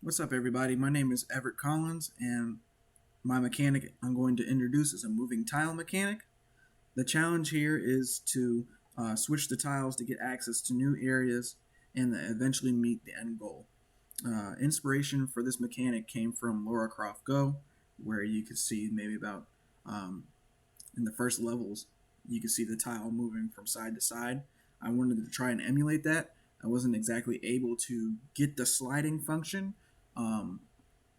What's up, everybody? My name is Everett Collins, and my mechanic I'm going to introduce is a moving tile mechanic. The challenge here is to switch the tiles to get access to new areas and eventually meet the end goal. Inspiration for this mechanic came from Lara Croft Go, where you could see maybe about in the first levels, you could see the tile moving from side to side. I wanted to try and emulate that. I wasn't exactly able to get the sliding function,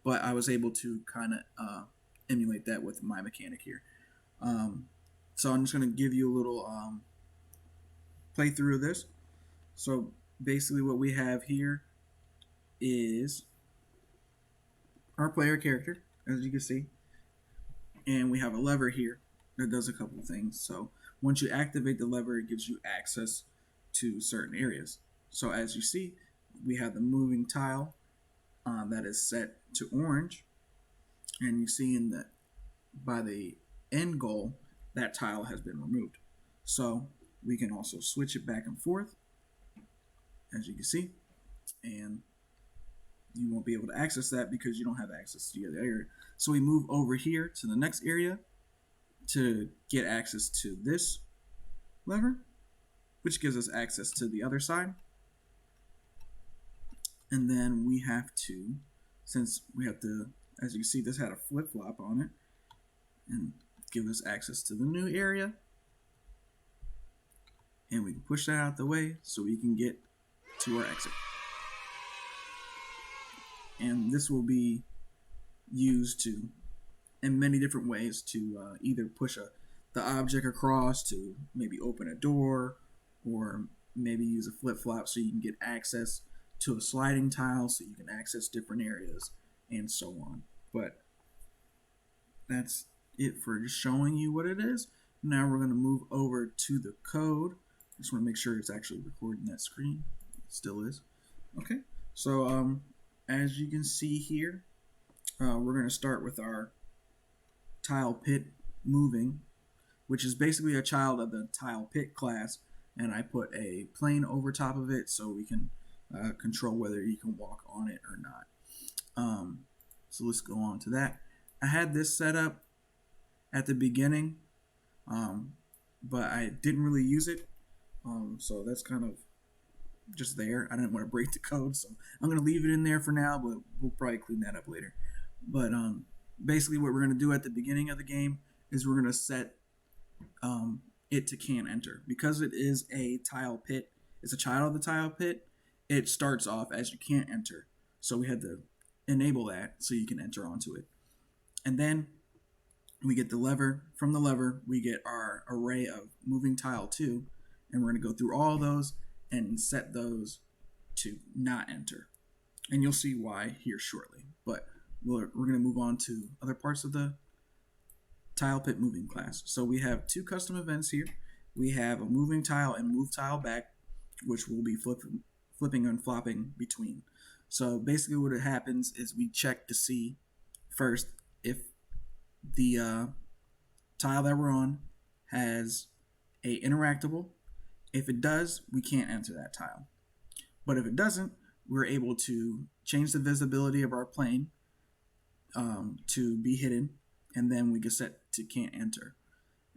but I was able to kind of emulate that with my mechanic here. So I'm just going to give you a little playthrough of this. So basically what we have here is our player character, as you can see, and we have a lever here that does a couple of things. So once you activate the lever, it gives you access to certain areas. So as you see, we have the moving tile that is set to orange, and you see in the by the end goal that tile has been removed. So we can also switch it back and forth, as you can see, and you won't be able to access that because you don't have access to the other area. So we move over here to the next area to get access to this lever, which gives us access to the other side. And then we have to, since we have to, as you can see, this had a flip-flop on it, and give us access to the new area. And we can push that out the way so we can get to our exit. And this will be used to, in many different ways, to either push the object across to maybe open a door, or maybe use a flip-flop so you can get access to a sliding tile so you can access different areas, and so on. But that's it for just showing you what it is. Now we're going to move over to the code. Just want to make sure it's actually recording that screen. It still is. Okay, so as you can see here, we're going to start with our tile pit moving, which is basically a child of the tile pit class, and I put a plane over top of it so we can control whether you can walk on it or not. So let's go on to that. I had this set up at the beginning, but I didn't really use it, so that's kind of just there. I didn't want to break the code, so I'm going to leave it in there for now, but we'll probably clean that up later. But basically what we're going to do at the beginning of the game is we're going to set it to can't enter. Because it is a tile pit, it's a child of the tile pit, it starts off as you can't enter. So we had to enable that so you can enter onto it. And then we get the lever. From the lever, we get our array of moving tile 2, and we're going to go through all those and set those to not enter. And you'll see why here shortly. But we're going to move on to other parts of the tile pit moving class. So we have two custom events here. We have a moving tile and move tile back, which will be flipping and flopping between. So basically what it happens is we check to see first if the tile that we're on has a interactable. If it does, we can't enter that tile. But if it doesn't, we're able to change the visibility of our plane to be hidden, and then we can set to can't enter.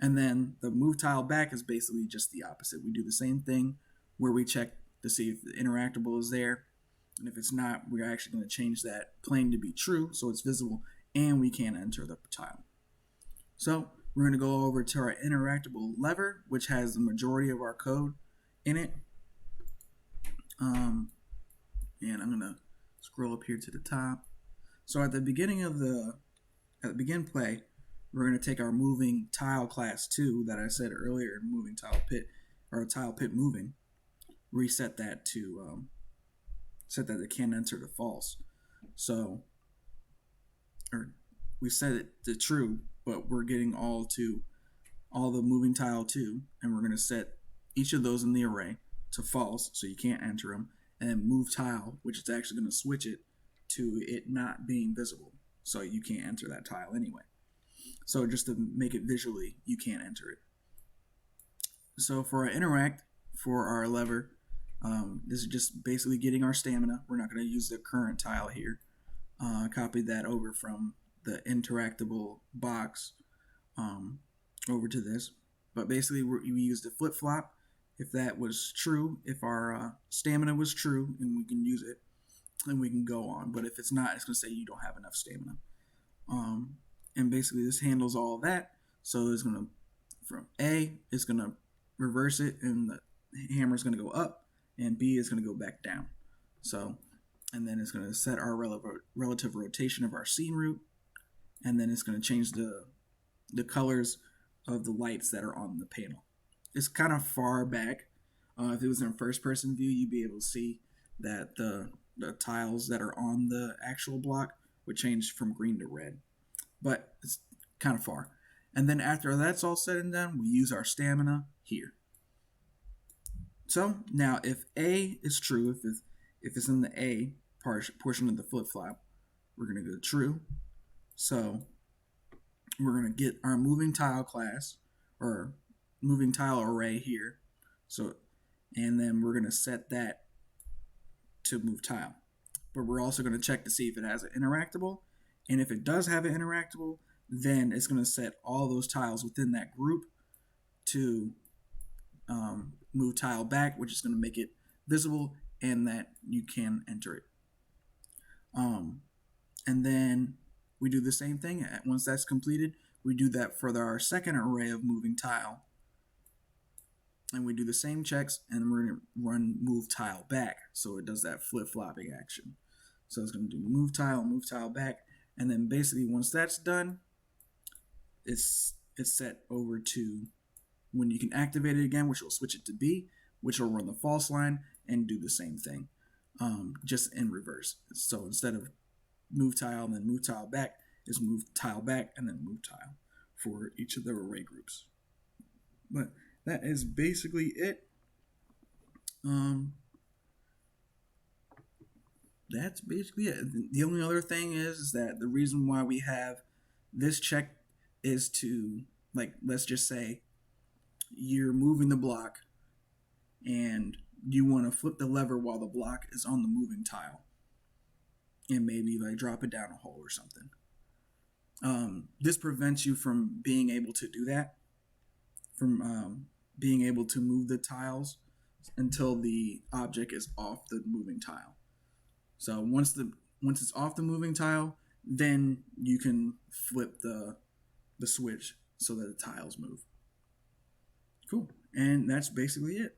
And then the move tile back is basically just the opposite. We do the same thing where we check to see if the interactable is there, and if it's not, we're actually going to change that plane to be true so it's visible and we can't enter the tile. So we're going to go over to our interactable lever, which has the majority of our code in it. And I'm going to scroll up here to the top. So at the beginning of begin play, we're going to take our moving tile class 2 that I said earlier, moving tile pit, or tile pit moving, reset that to set that it can't enter to false. So, or we set it to true, but we're getting all the moving tile 2, and we're going to set each of those in the array to false, so you can't enter them, and then move tile, which is actually going to switch it to it not being visible, so you can't enter that tile anyway. So just to make it visually, you can't enter it. So for our interact, for our lever, this is just basically getting our stamina. We're not going to use the current tile here. copied that over from the interactable box over to this. But basically, we used a flip flop. If that was true, if our stamina was true, and we can use it, then we can go on. But if it's not, it's going to say you don't have enough stamina. And basically, this handles all of that. So it's going to, from A, it's going to reverse it, and the hammer is going to go up, and B is going to go back down. So, and then it's going to set our relative rotation of our scene root, and then it's going to change the colors of the lights that are on the panel. It's kind of far back. If it was in first person view, you'd be able to see that the tiles that are on the actual block would change from green to red. But it's kind of far. And then after that's all said and done, we use our stamina here. So now if A is true, if it's in the A portion of the flip-flop, we're going to go true. So we're going to get our moving tile class, or moving tile array here. So, and then we're going to set that to move tile. But we're also going to check to see if it has an interactable. And if it does have an interactable, then it's going to set all those tiles within that group to move tile back, which is going to make it visible and that you can enter it. And then we do the same thing. Once that's completed, we do that for our second array of moving tile. And we do the same checks, and we're going to run move tile back. So it does that flip-flopping action. So it's going to do move tile back. And then basically once that's done, it's set over to when you can activate it again, which will switch it to B, which will run the false line and do the same thing, just in reverse. So instead of move tile and then move tile back, is move tile back and then move tile for each of the array groups. But that is basically it. That's basically it. The only other thing is that the reason why we have this check is to, like, let's just say you're moving the block and you want to flip the lever while the block is on the moving tile and maybe like drop it down a hole or something. This prevents you from being able to do that, from being able to move the tiles until the object is off the moving tile. So once it's off the moving tile, then you can flip the switch so that the tiles move. Cool. And that's basically it.